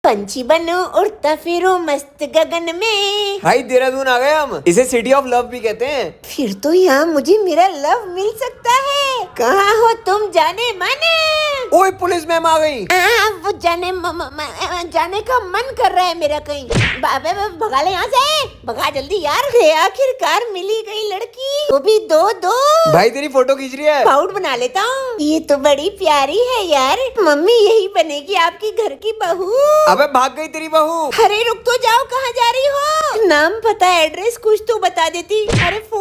पंछी बनूं उड़ता फिरूं मस्त गगन में। भाई देहरादून आ गए हम, इसे सिटी ऑफ लव भी कहते हैं। फिर तो यहाँ मुझे मेरा लव मिल सकता है। कहाँ हो तुम जाने माने? ओए पुलिस मैम आ गई। वो जाने का मन कर रहा है मेरा कहीं। बाबे भगा ले यहाँ से, भगा जल्दी यार। आखिरकार मिली गई लड़की, वो भी दो। भाई तेरी फोटो खींच रही है। पाउड बना लेता हूँ। ये तो बड़ी प्यारी है यार, मम्मी यही बनेगी आपकी घर की बहू। अबे भाग गई तेरी बहू। अरे रुक तो जाओ, कहाँ जा रही हो? नाम पता एड्रेस कुछ तो बता देती। अरे